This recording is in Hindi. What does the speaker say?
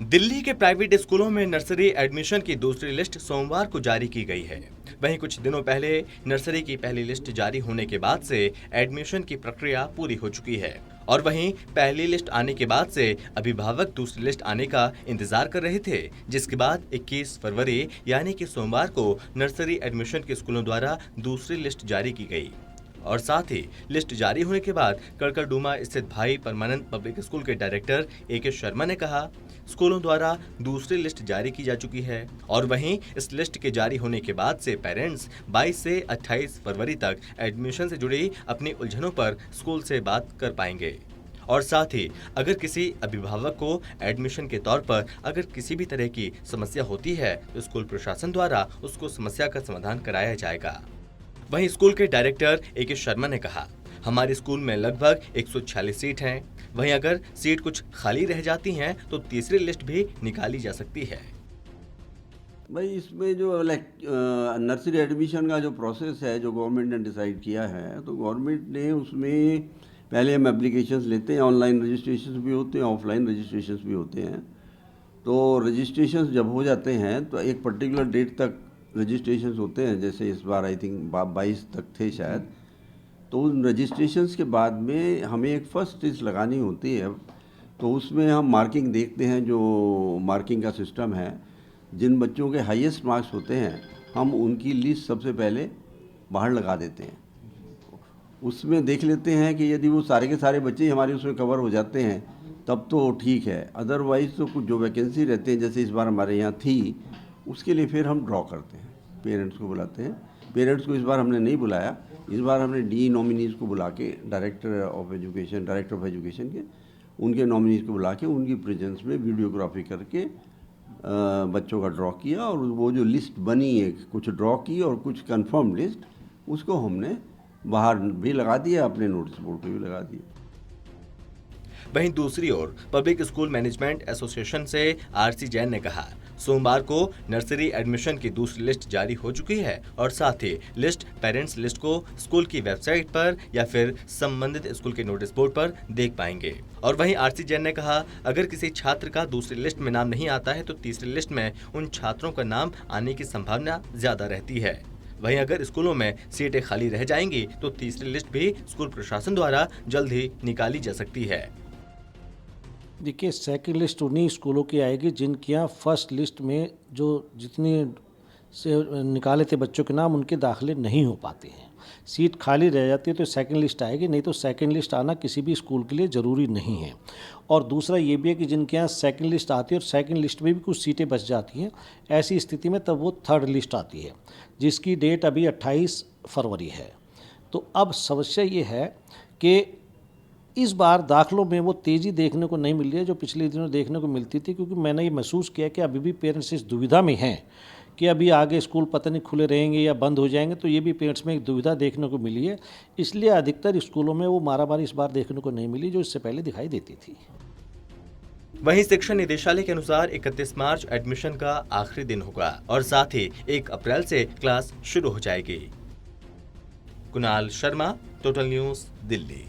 दिल्ली के प्राइवेट स्कूलों में नर्सरी एडमिशन की दूसरी लिस्ट सोमवार को जारी की गई है। वहीं कुछ दिनों पहले नर्सरी की पहली लिस्ट जारी होने के बाद से एडमिशन की प्रक्रिया पूरी हो चुकी है और वहीं पहली लिस्ट आने के बाद से अभिभावक दूसरी लिस्ट आने का इंतजार कर रहे थे, जिसके बाद 21 फरवरी यानी कि सोमवार को नर्सरी एडमिशन के स्कूलों द्वारा दूसरी लिस्ट जारी की गई। और साथ ही लिस्ट जारी होने के बाद कड़कड़डूमा स्थित भाई परमानंद पब्लिक स्कूल के डायरेक्टर ए.के. शर्मा ने कहा, स्कूलों द्वारा दूसरी लिस्ट जारी की जा चुकी है और वहीं इस लिस्ट के जारी होने के बाद से पेरेंट्स 22 से 28 फरवरी तक एडमिशन से जुड़ी अपनी उलझनों पर स्कूल से बात कर पाएंगे। और साथ ही अगर किसी अभिभावक को एडमिशन के तौर पर अगर किसी भी तरह की समस्या होती है तो स्कूल प्रशासन द्वारा उसको समस्या का समाधान कराया जाएगा। वहीं स्कूल के डायरेक्टर ए.के. शर्मा ने कहा, हमारे स्कूल में लगभग 146 सीट हैं। वहीं अगर सीट कुछ खाली रह जाती हैं तो तीसरी लिस्ट भी निकाली जा सकती है। भाई इसमें जो नर्सरी एडमिशन का जो प्रोसेस है जो गवर्नमेंट ने डिसाइड किया है, तो गवर्नमेंट ने उसमें पहले हम एप्लीकेशंस लेते हैं, ऑनलाइन रजिस्ट्रेशन भी होते हैं, ऑफलाइन रजिस्ट्रेशन भी होते हैं। तो रजिस्ट्रेशन जब हो जाते हैं तो एक पर्टिकुलर डेट तक रजिस्ट्रेशन होते हैं, जैसे इस बार आई थिंक 22 तक थे शायद। तो उन रजिस्ट्रेशंस के बाद में हमें एक फ़र्स्ट लिस्ट लगानी होती है, तो उसमें हम मार्किंग देखते हैं। जो मार्किंग का सिस्टम है, जिन बच्चों के हाईएस्ट मार्क्स होते हैं हम उनकी लिस्ट सबसे पहले बाहर लगा देते हैं। उसमें देख लेते हैं कि यदि वो सारे के सारे बच्चे हमारे उसमें कवर हो जाते हैं तब तो ठीक है, अदरवाइज़ तो कुछ जो वैकेंसी रहते हैं, जैसे इस बार हमारे यहाँ थी, उसके लिए फिर हम ड्रॉ करते हैं, पेरेंट्स को बुलाते हैं। पेरेंट्स को इस बार हमने नहीं बुलाया, इस बार हमने डी नॉमिनीज़ को बुला के डायरेक्टर ऑफ एजुकेशन के उनके नॉमिनीज़ को बुला के उनकी प्रेजेंस में वीडियोग्राफी करके बच्चों का ड्रॉ किया और वो जो लिस्ट बनी है, कुछ ड्रॉ की और कुछ कंफर्म लिस्ट, उसको हमने बाहर भी लगा दिया, अपने नोटिस बोर्ड पे भी लगा दिया। वहीं दूसरी ओर पब्लिक स्कूल मैनेजमेंट एसोसिएशन से आर.सी. जैन ने कहा, सोमवार को नर्सरी एडमिशन की दूसरी लिस्ट जारी हो चुकी है और साथ ही लिस्ट पेरेंट्स लिस्ट को स्कूल की वेबसाइट पर या फिर संबंधित स्कूल के नोटिस बोर्ड पर देख पाएंगे। और वहीं आर.सी. जैन ने कहा, अगर किसी छात्र का दूसरी लिस्ट में नाम नहीं आता है तो तीसरी लिस्ट में उन छात्रों का नाम आने की संभावना ज्यादा रहती है। वहीं अगर स्कूलों में सीटें खाली रह जाएंगी तो तीसरी लिस्ट भी स्कूल प्रशासन द्वारा जल्द ही निकाली जा सकती है। देखिए, सेकंड लिस्ट उन्हीं स्कूलों की आएगी जिनके यहाँ फर्स्ट लिस्ट में जो जितनी से निकाले थे बच्चों के नाम, उनके दाखिले नहीं हो पाते हैं। सीट खाली रह जाती है तो सेकंड लिस्ट आएगी, नहीं तो सेकंड लिस्ट आना किसी भी स्कूल के लिए ज़रूरी नहीं है। और दूसरा ये भी है कि जिनके यहाँ सेकंड लिस्ट आती है और सेकंड लिस्ट में भी कुछ सीटें बच जाती हैं, ऐसी स्थिति में तब वो थर्ड लिस्ट आती है, जिसकी डेट अभी 28 फरवरी है। तो अब समस्या ये है कि इस बार दाखिलों में वो तेज़ी देखने को नहीं मिल रही है जो पिछले दिनों देखने को मिलती थी, क्योंकि मैंने ये महसूस किया कि अभी भी पेरेंट्स इस दुविधा में हैं कि अभी आगे स्कूल पता नहीं खुले रहेंगे या बंद हो जाएंगे। तो ये भी पेरेंट्स में एक दुविधा देखने को मिली है, इसलिए अधिकतर स्कूलों में वो मारामारी इस बार देखने को नहीं मिली जो इससे पहले दिखाई देती थी। वहीं शिक्षा निदेशालय के अनुसार 31 मार्च एडमिशन का आखिरी दिन होगा और साथ ही 1 अप्रैल से क्लास शुरू हो जाएगी। Kunal Sharma, total news, Delhi.